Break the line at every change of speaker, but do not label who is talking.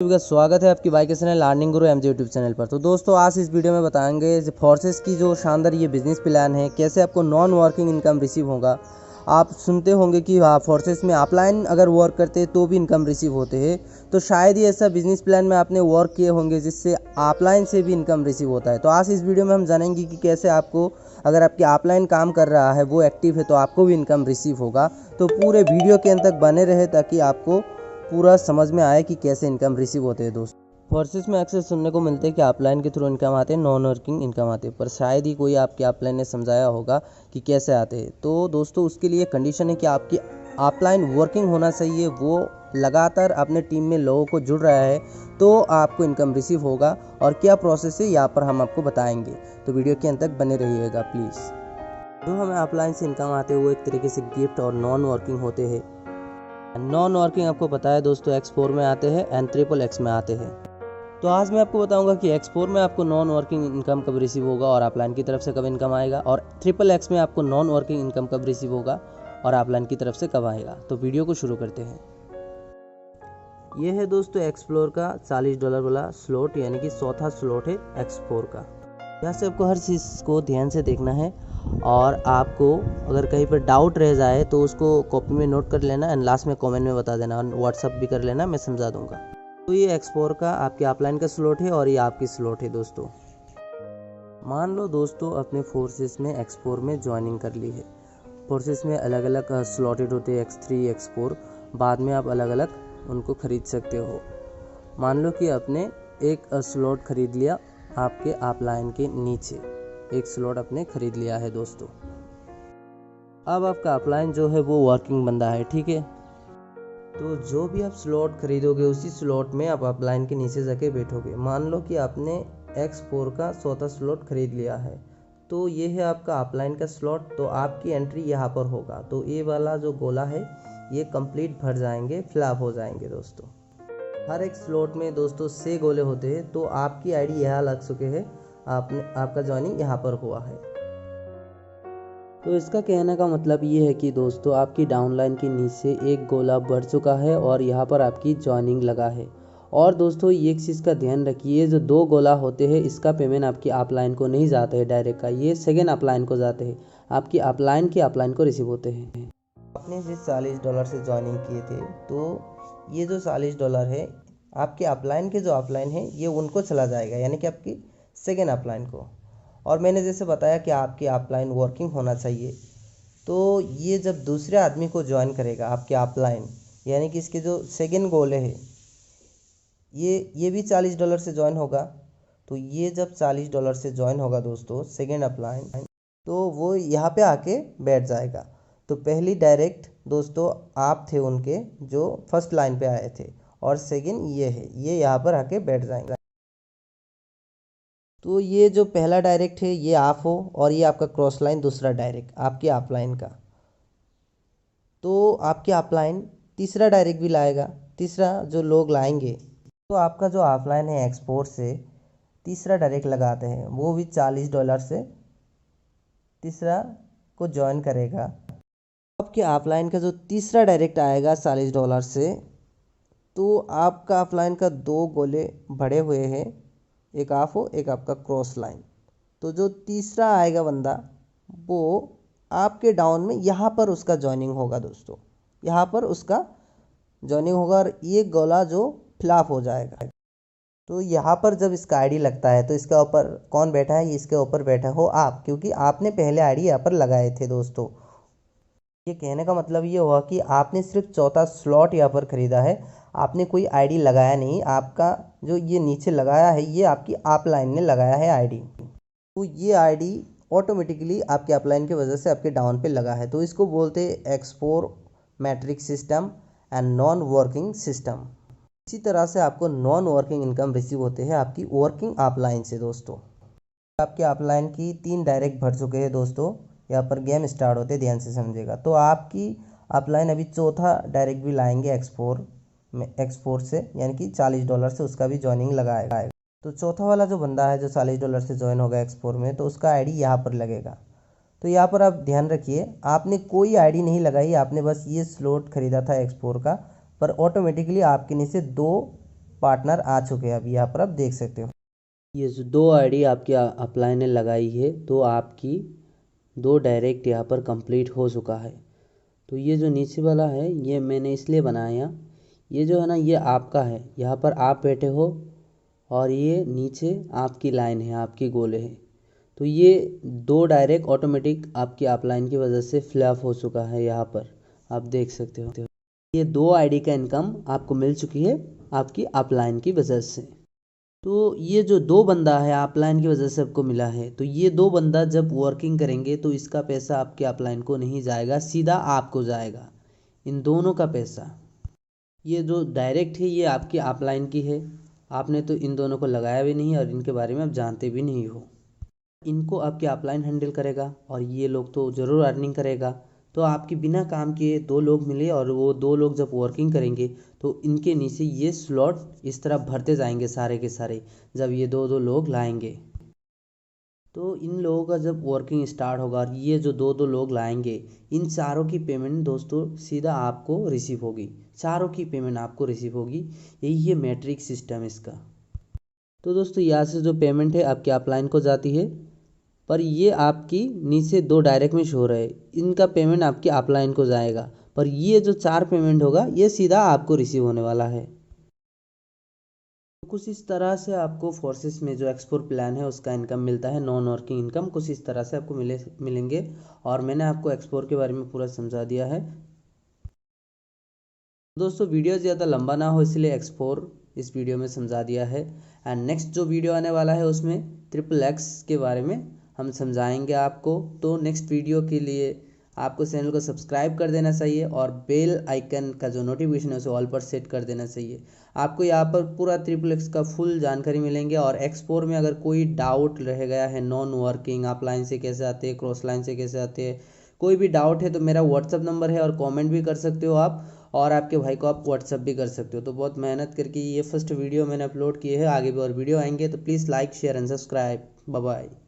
सभी का स्वागत है आपकी बाइक के चैनल अर्निंग गुरु एमजे यूट्यूब चैनल पर। तो दोस्तों आज इस वीडियो में बताएंगे फोर्सेस की जो शानदार ये बिज़नेस प्लान है, कैसे आपको नॉन वर्किंग इनकम रिसीव होगा। आप सुनते होंगे कि हाँ फोर्सेस में ऑफलाइन अगर वर्क करते हैं तो भी इनकम रिसीव होते हैं, तो शायद ही ऐसा बिजनेस प्लान में आपने वर्क किए होंगे जिससे ऑफलाइन से भी इनकम रिसीव होता है। तो आज इस वीडियो में हम जानेंगे कि कैसे आपको अगर आपकी ऑफलाइन काम कर रहा है वो एक्टिव है तो आपको भी इनकम रिसीव होगा। तो पूरे वीडियो के अंत तक बने रहे ताकि आपको पूरा समझ में आए कि कैसे इनकम रिसीव होते हैं। दोस्तों फोर्सेस में अक्सर सुनने को मिलते हैं कि ऑफलाइन के थ्रू इनकम आते हैं, नॉन वर्किंग इनकम आते हैं, पर शायद ही कोई आपके ऑफलाइन ने समझाया होगा कि कैसे आते हैं। तो दोस्तों उसके लिए कंडीशन है कि आपकी ऑफलाइन वर्किंग होना चाहिए, वो लगातार अपने टीम में लोगों को जुड़ रहा है तो आपको इनकम रिसीव होगा। और क्या प्रोसेस है यहाँ पर हम आपको बताएंगे, तो वीडियो के अंत तक बने रहिएगा प्लीज़। जो हमें ऑफलाइन से इनकम आते हैं वो एक तरीके से गिफ्ट और नॉन वर्किंग होते हैं। नॉन वर्किंग आपको पता है दोस्तों X4 में आते हैं एंड XXX में आते हैं। तो आज मैं आपको बताऊंगा कि X4 में आपको नॉन वर्किंग इनकम कब रिसीव होगा और ऑफलाइन की तरफ से कब इनकम आएगा, और XXX में आपको नॉन वर्किंग इनकम कब रिसीव होगा और ऑफलाइन की तरफ से कब आएगा। तो वीडियो को शुरू करते हैं। ये है दोस्तों एक्सप्लोर का $40 वाला स्लॉट, यानी कि चौथा स्लॉट है X4 का। यहाँ से आपको हर चीज़ को ध्यान से देखना है और आपको अगर कहीं पर डाउट रह जाए तो उसको कॉपी में नोट कर लेना एंड लास्ट में कमेंट में बता देना और व्हाट्सअप भी कर लेना, मैं समझा दूंगा। तो ये X4 का आपके ऑफलाइन का स्लॉट है और ये आपकी स्लॉट है दोस्तों। मान लो दोस्तों अपने फोर्सेस में X4 में ज्वाइनिंग कर ली है। फोर्सेस में अलग अलग स्लॉटेड होते हैं X3 X4, बाद में आप अलग अलग उनको खरीद सकते हो। मान लो कि आपने एक स्लॉट खरीद लिया, आपके ऑफलाइन के नीचे एक स्लॉट आपने खरीद लिया है दोस्तों। अब आपका ऑफलाइन जो है वो वर्किंग बंदा है, ठीक है। तो जो भी आप स्लॉट खरीदोगे उसी स्लॉट में आप ऑफलाइन के नीचे जाके बैठोगे। मान लो कि आपने X4 का चौथा स्लॉट खरीद लिया है, तो ये है आपका ऑफलाइन का स्लॉट। तो आपकी एंट्री यहाँ पर होगा, तो ये वाला जो गोला है ये कंप्लीट भर जाएंगे, फिलअप हो जाएंगे दोस्तों। हर एक स्लॉट में दोस्तों 6 गोले होते हैं, तो आपकी आईडी यहाँ लग चुके हैं, आपका ज्वाइनिंग यहाँ पर हुआ है। तो इसका कहने का मतलब ये है कि दोस्तों आपकी डाउनलाइन के नीचे एक गोला बढ़ चुका है और यहाँ पर आपकी ज्वाइनिंग लगा है। और दोस्तों ये एक चीज़ का ध्यान रखिए, जो 2 गोला होते हैं इसका पेमेंट आपकी ऑफलाइन को नहीं जाते है डायरेक्ट का, ये सेकेंड ऑफलाइन को जाते हैं, आपकी ऑफलाइन को रिसीव होते हैं। आपने जिस $40 से ज्वाइनिंग किए थे, तो ये जो $40 है आपके ऑफलाइन के जो ऑफलाइन है ये उनको चला जाएगा, यानी कि आपकी सेकेंड ऑफलाइन को। और मैंने जैसे बताया कि आपकी ऑफलाइन वर्किंग होना चाहिए, तो ये जब दूसरे आदमी को ज्वाइन करेगा आपके ऑफलाइन, यानी कि इसके जो सेकेंड गोल है ये भी $40 से ज्वाइन होगा। तो ये जब $40 से ज्वाइन होगा दोस्तों सेकेंड ऑफलाइन, तो वो यहाँ पे आके बैठ जाएगा। तो पहली डायरेक्ट दोस्तों आप थे उनके जो फर्स्ट लाइन पे आए थे, और सेकंड ये है, ये यहाँ पर आके बैठ जाएंगे। तो ये जो पहला डायरेक्ट है ये ऑफ हो, और ये आपका क्रॉस लाइन दूसरा डायरेक्ट आपके ऑफलाइन का। तो आपके ऑफलाइन तीसरा डायरेक्ट भी लाएगा, तीसरा जो लोग लाएंगे, तो आपका जो ऑफलाइन है एक्सपोर्ट से तीसरा डायरेक्ट लगाते हैं, वो भी $40 से तीसरा को ज्वाइन करेगा। आपके ऑफलाइन का जो तीसरा डायरेक्ट आएगा $40 से, तो आपका ऑफलाइन का 2 गोले बढ़े हुए हैं, एक ऑफ हो एक आपका क्रॉस लाइन। तो जो तीसरा आएगा बंदा वो आपके डाउन में यहाँ पर उसका ज्वाइनिंग होगा दोस्तों, यहाँ पर उसका ज्वाइनिंग होगा और ये गोला जो फ्लॉप हो जाएगा। तो यहाँ पर जब इसका आईडी लगता है तो इसके ऊपर कौन बैठा है, इसके ऊपर बैठा हो आप, क्योंकि आपने पहले आईडी यहाँ पर लगाए थे दोस्तों। ये कहने का मतलब ये हुआ कि आपने सिर्फ चौथा स्लॉट यहाँ पर खरीदा है, आपने कोई आईडी लगाया नहीं। आपका जो ये नीचे लगाया है ये आपकी ऑफलाइन ने लगाया है आईडी, तो ये आईडी ऑटोमेटिकली आपके ऑफलाइन की वजह से आपके डाउन पे लगा है। तो इसको बोलते हैं X4 matrix system and non working system. इसी तरह से आपको नॉन वर्किंग इनकम रिसीव होते हैं आपकी वर्किंग ऑफलाइन से दोस्तों। आपके ऑफलाइन की 3 डायरेक्ट भर चुके हैं दोस्तों, यहाँ पर गेम स्टार्ट होते ध्यान से समझेगा। तो आपकी ऑफलाइन अभी चौथा डायरेक्ट भी लाएंगे X4 से, यानी कि $40 से उसका भी ज्वाइनिंग लगाएगा। तो चौथा वाला जो बंदा है जो $40 से ज्वाइन होगा X4 में, तो उसका आईडी यहाँ पर लगेगा। तो यहाँ पर आप ध्यान रखिए, आपने कोई आईडी नहीं लगाई, आपने बस ये स्लॉट खरीदा था X4 का, पर ऑटोमेटिकली आपके नीचे 2 पार्टनर आ चुके हैं। अभी यहाँ पर आप देख सकते हो ये जो 2 आईडी आपकी अपलाइन ने लगाई है तो आपकी 2 डायरेक्ट यहाँ पर कंप्लीट हो चुका है। तो ये जो नीचे वाला है ये मैंने इसलिए बनाया, ये जो है ना ये आपका है, यहाँ पर आप बैठे हो और ये नीचे आपकी लाइन है, आपकी गोले है। तो ये 2 डायरेक्ट ऑटोमेटिक आपकी अपलाइन की वजह से फिलअप हो चुका है। यहाँ पर आप देख सकते हो ये 2 आईडी का इनकम आपको मिल चुकी है आपकी अपलाइन की वजह से। तो ये जो 2 बंदा है अपलाइन की वजह से आपको मिला है, तो ये 2 बंदा जब वर्किंग करेंगे तो इसका पैसा आपके अपलाइन को नहीं जाएगा, सीधा आपको जाएगा, इन दोनों का पैसा। ये जो डायरेक्ट है ये आपकी अपलाइन की है, आपने तो इन दोनों को लगाया भी नहीं और इनके बारे में आप जानते भी नहीं हो। इनको आपकी अपलाइन हैंडल करेगा और ये लोग तो ज़रूर अर्निंग करेगा। तो आपके बिना काम किए 2 लोग मिले और वो 2 लोग जब वर्किंग करेंगे तो इनके नीचे ये स्लॉट इस तरह भरते जाएंगे सारे के सारे, जब ये 2 लोग लाएंगे। तो इन लोगों का जब वर्किंग स्टार्ट होगा और ये जो 2 लोग लाएंगे, इन चारों की पेमेंट दोस्तों सीधा आपको रिसीव होगी, चारों की पेमेंट आपको रिसीव होगी। यही है मैट्रिक सिस्टम इसका। तो दोस्तों यहाँ से जो पेमेंट है आपके अपलाइन को जाती है, पर ये आपकी नीचे 2 डायरेक्ट में शो रहे, इनका पेमेंट आपके अपलाइन को जाएगा, पर ये जो 4 पेमेंट होगा ये सीधा आपको रिसीव होने वाला है। तो कुछ इस तरह से आपको फोर्सेस में जो एक्सपोर्ट प्लान है उसका इनकम मिलता है, नॉन वर्किंग इनकम कुछ इस तरह से आपको मिलेंगे। और मैंने आपको एक्सपोर्ट के बारे में पूरा समझा दिया है। दोस्तों वीडियो ज़्यादा लंबा ना हो इसलिए एक्सपोर्ट इस वीडियो में समझा दिया है। एंड नेक्स्ट जो वीडियो आने वाला है उसमें XXX के बारे में हम समझाएंगे आपको। तो नेक्स्ट वीडियो के लिए आपको चैनल को सब्सक्राइब कर देना चाहिए और बेल आइकन का जो नोटिफिकेशन है उसे ऑल पर सेट कर देना चाहिए। आपको यहाँ पर पूरा XXX का फुल जानकारी मिलेंगे। और एक्सपोर्ट में अगर कोई डाउट रह गया है, नॉन वर्किंग अपलाइन से कैसे आते हैं, क्रॉस लाइन से कैसे आते हैं, कोई भी डाउट है तो मेरा व्हाट्सअप नंबर है और कमेंट भी कर सकते हो आप, और आपके भाई को आप व्हाट्सअप भी कर सकते हो। तो बहुत मेहनत करके ये फर्स्ट वीडियो मैंने अपलोड की है, आगे भी और वीडियो आएंगे, तो please like share and subscribe. Bye bye.